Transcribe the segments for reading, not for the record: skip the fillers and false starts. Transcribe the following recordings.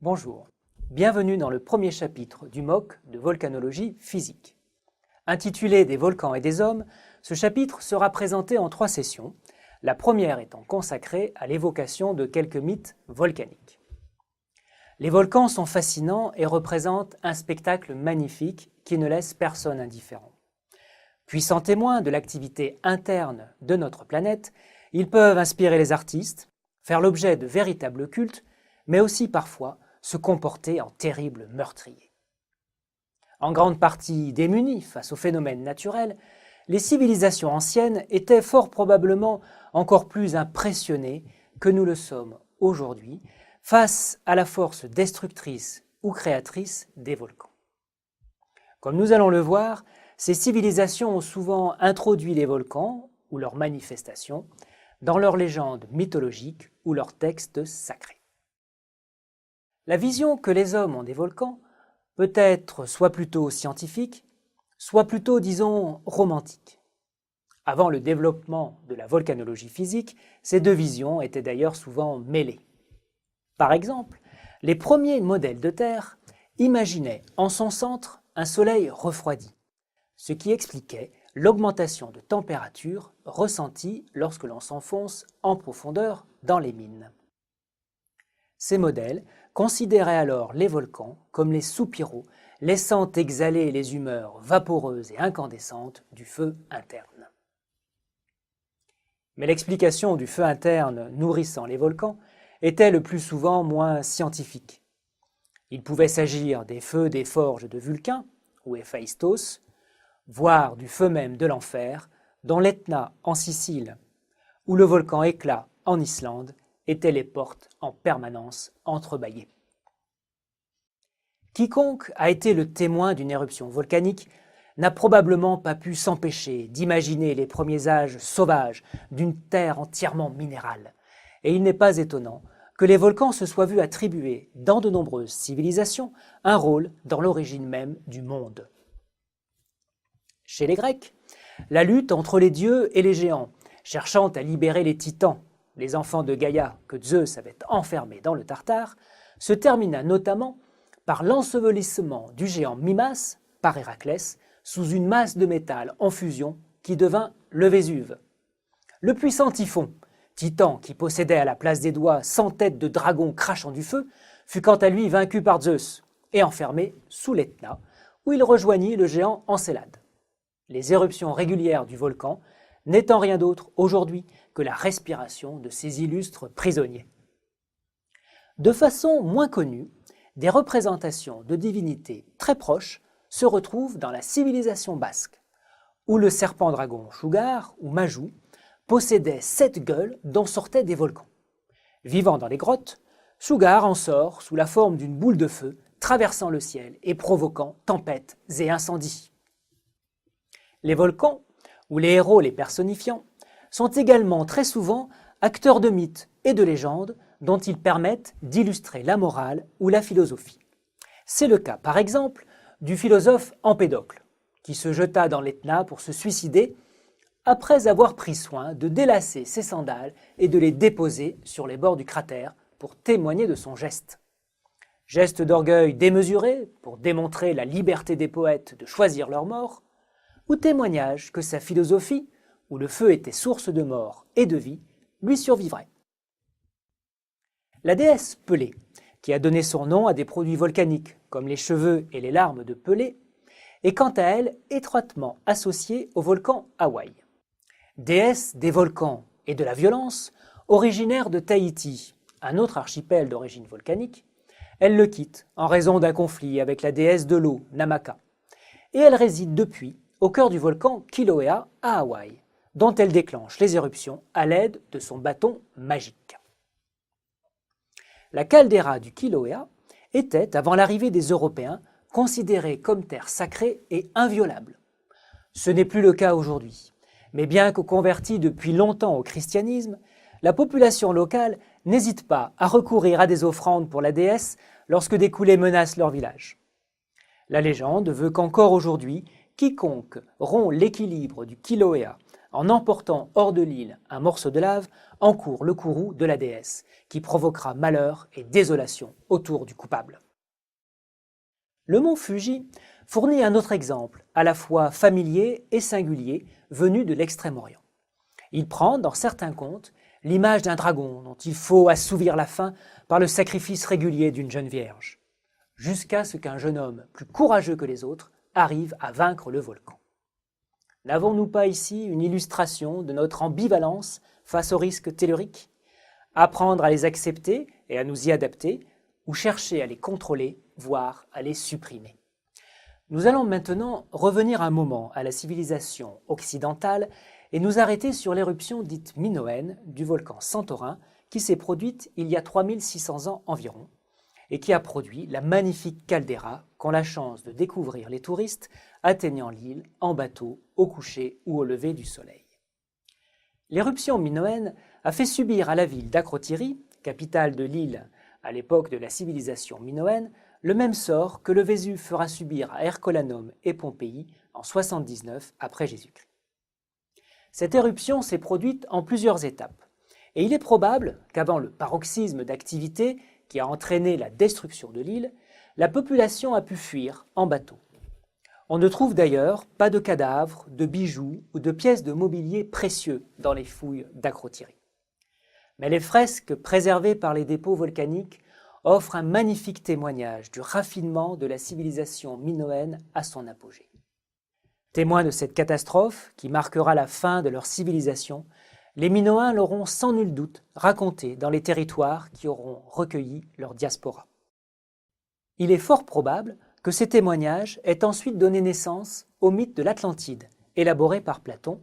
Bonjour, bienvenue dans le premier chapitre du MOOC de volcanologie physique. Intitulé Des volcans et des hommes, ce chapitre sera présenté en 3 sessions, la première étant consacrée à l'évocation de quelques mythes volcaniques. Les volcans sont fascinants et représentent un spectacle magnifique qui ne laisse personne indifférent. Puissants témoins de l'activité interne de notre planète, ils peuvent inspirer les artistes, faire l'objet de véritables cultes, mais aussi parfois se comporter en terribles meurtriers. En grande partie démunies face aux phénomènes naturels, les civilisations anciennes étaient fort probablement encore plus impressionnées que nous le sommes aujourd'hui face à la force destructrice ou créatrice des volcans. Comme nous allons le voir, ces civilisations ont souvent introduit les volcans ou leurs manifestations dans leurs légendes mythologiques ou leurs textes sacrés. La vision que les hommes ont des volcans peut être soit plutôt scientifique, soit plutôt, disons, romantique. Avant le développement de la volcanologie physique, ces deux visions étaient d'ailleurs souvent mêlées. Par exemple, les premiers modèles de Terre imaginaient en son centre un soleil refroidi, ce qui expliquait l'augmentation de température ressentie lorsque l'on s'enfonce en profondeur dans les mines. Ces modèles considéraient alors les volcans comme les soupiraux laissant exhaler les humeurs vaporeuses et incandescentes du feu interne. Mais l'explication du feu interne nourrissant les volcans était le plus souvent moins scientifique. Il pouvait s'agir des feux des forges de Vulcain, ou Héphaïstos, voire du feu même de l'enfer, dont l'Etna en Sicile, ou le volcan Hécla en Islande, étaient les portes en permanence entrebâillées. Quiconque a été le témoin d'une éruption volcanique n'a probablement pas pu s'empêcher d'imaginer les premiers âges sauvages d'une terre entièrement minérale, et il n'est pas étonnant que les volcans se soient vus attribuer, dans de nombreuses civilisations, un rôle dans l'origine même du monde. Chez les Grecs, la lutte entre les dieux et les géants, cherchant à libérer les titans, les enfants de Gaïa que Zeus avait enfermés dans le Tartare, se termina notamment par l'ensevelissement du géant Mimas par Héraclès sous une masse de métal en fusion qui devint le Vésuve. Le puissant Typhon, titan qui possédait à la place des doigts 100 têtes de dragons crachant du feu, fut quant à lui vaincu par Zeus et enfermé sous l'Etna, où il rejoignit le géant Encélade. Les éruptions régulières du volcan n'étant rien d'autre aujourd'hui que la respiration de ces illustres prisonniers. De façon moins connue, des représentations de divinités très proches se retrouvent dans la civilisation basque, où le serpent-dragon Shugar ou Majou possédait 7 gueules dont sortaient des volcans. Vivant dans les grottes, Shugar en sort sous la forme d'une boule de feu traversant le ciel et provoquant tempêtes et incendies. Les volcans, ou les héros les personnifiant, sont également très souvent acteurs de mythes et de légendes dont ils permettent d'illustrer la morale ou la philosophie. C'est le cas, par exemple, du philosophe Empédocle, qui se jeta dans l'Etna pour se suicider après avoir pris soin de délacer ses sandales et de les déposer sur les bords du cratère pour témoigner de son geste. Geste d'orgueil démesuré pour démontrer la liberté des poètes de choisir leur mort, ou témoignage que sa philosophie, où le feu était source de mort et de vie, lui survivrait. La déesse Pelée, qui a donné son nom à des produits volcaniques comme les cheveux et les larmes de Pelée, est quant à elle étroitement associée au volcan Hawaï. Déesse des volcans et de la violence, originaire de Tahiti, un autre archipel d'origine volcanique, elle le quitte en raison d'un conflit avec la déesse de l'eau, Namaka, et elle réside depuis au cœur du volcan Kilauea à Hawaï, dont elle déclenche les éruptions à l'aide de son bâton magique. La caldeira du Kilauea était, avant l'arrivée des Européens, considérée comme terre sacrée et inviolable. Ce n'est plus le cas aujourd'hui, mais bien que convertie depuis longtemps au christianisme, la population locale n'hésite pas à recourir à des offrandes pour la déesse lorsque des coulées menacent leur village. La légende veut qu'encore aujourd'hui, quiconque rompt l'équilibre du Kilauea en emportant hors de l'île un morceau de lave, encourt le courroux de la déesse, qui provoquera malheur et désolation autour du coupable. Le mont Fuji fournit un autre exemple, à la fois familier et singulier, venu de l'Extrême-Orient. Il prend, dans certains contes, l'image d'un dragon dont il faut assouvir la faim par le sacrifice régulier d'une jeune vierge, jusqu'à ce qu'un jeune homme, plus courageux que les autres, arrive à vaincre le volcan. N'avons-nous pas ici une illustration de notre ambivalence face aux risques telluriques? Apprendre à les accepter et à nous y adapter, ou chercher à les contrôler, voire à les supprimer. Nous allons maintenant revenir un moment à la civilisation occidentale et nous arrêter sur l'éruption dite minoenne du volcan Santorin qui s'est produite il y a 3600 ans environ et qui a produit la magnifique caldeira qu'ont la chance de découvrir les touristes atteignant l'île en bateau au coucher ou au lever du soleil. L'éruption minoenne a fait subir à la ville d'Akrotiri, capitale de l'île à l'époque de la civilisation minoenne, le même sort que le Vésuve fera subir à Hercolaneum et Pompéi en 79 après Jésus-Christ. Cette éruption s'est produite en plusieurs étapes, et il est probable qu'avant le paroxysme d'activité qui a entraîné la destruction de l'île, la population a pu fuir en bateau. On ne trouve d'ailleurs pas de cadavres, de bijoux ou de pièces de mobilier précieux dans les fouilles d'Akrotiri. Mais les fresques préservées par les dépôts volcaniques offrent un magnifique témoignage du raffinement de la civilisation minoenne à son apogée. Témoins de cette catastrophe qui marquera la fin de leur civilisation, les Minoens l'auront sans nul doute raconté dans les territoires qui auront recueilli leur diaspora. Il est fort probable que ces témoignages aient ensuite donné naissance au mythe de l'Atlantide, élaboré par Platon,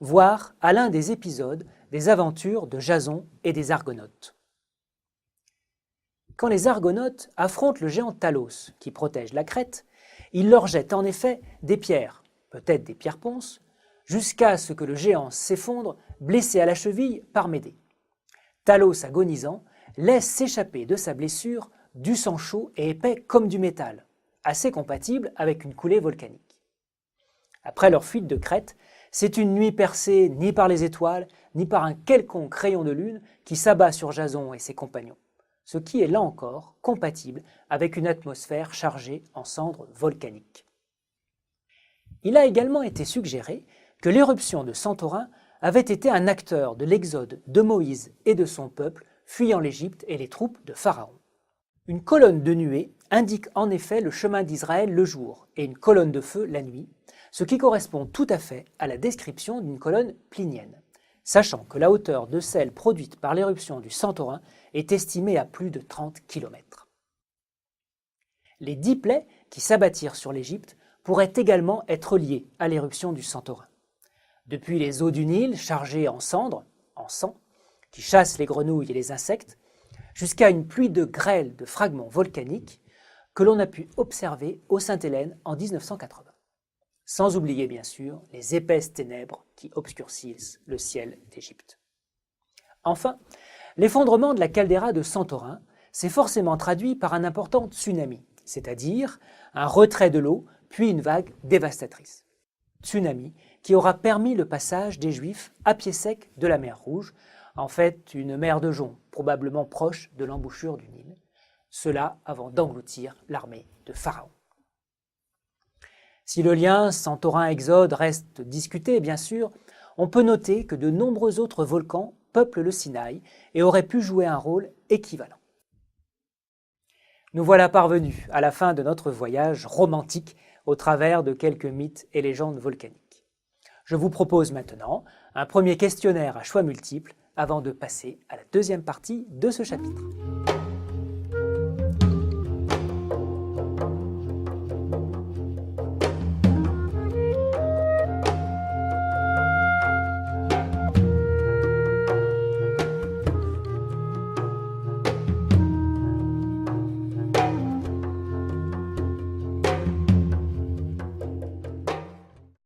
voire à l'un des épisodes des aventures de Jason et des Argonautes. Quand les Argonautes affrontent le géant Talos, qui protège la Crète, ils leur jettent en effet des pierres, peut-être des pierres ponces, jusqu'à ce que le géant s'effondre, blessé à la cheville par Médée. Talos, agonisant, laisse s'échapper de sa blessure du sang chaud et épais comme du métal, assez compatible avec une coulée volcanique. Après leur fuite de Crète, c'est une nuit percée ni par les étoiles, ni par un quelconque rayon de lune qui s'abat sur Jason et ses compagnons, ce qui est là encore compatible avec une atmosphère chargée en cendres volcaniques. Il a également été suggéré que l'éruption de Santorin avait été un acteur de l'exode de Moïse et de son peuple fuyant l'Égypte et les troupes de Pharaon. Une colonne de nuée indique en effet le chemin d'Israël le jour et une colonne de feu la nuit, ce qui correspond tout à fait à la description d'une colonne plinienne, sachant que la hauteur de celle produite par l'éruption du Santorin est estimée à plus de 30 km. Les 10 plaies qui s'abattirent sur l'Égypte pourraient également être liées à l'éruption du Santorin. Depuis les eaux du Nil chargées en cendres, en sang, qui chassent les grenouilles et les insectes, jusqu'à une pluie de grêle de fragments volcaniques que l'on a pu observer au Sainte-Hélène en 1980. Sans oublier bien sûr les épaisses ténèbres qui obscurcissent le ciel d'Égypte. Enfin, l'effondrement de la caldeira de Santorin s'est forcément traduit par un important tsunami, c'est-à-dire un retrait de l'eau puis une vague dévastatrice. Tsunami qui aura permis le passage des Juifs à pied sec de la mer Rouge, en fait une mer de jonc, probablement proche de l'embouchure du Nil, cela avant d'engloutir l'armée de Pharaon. Si le lien Santorin-Exode reste discuté, bien sûr, on peut noter que de nombreux autres volcans peuplent le Sinaï et auraient pu jouer un rôle équivalent. Nous voilà parvenus à la fin de notre voyage romantique au travers de quelques mythes et légendes volcaniques. Je vous propose maintenant un premier questionnaire à choix multiples avant de passer à la deuxième partie de ce chapitre.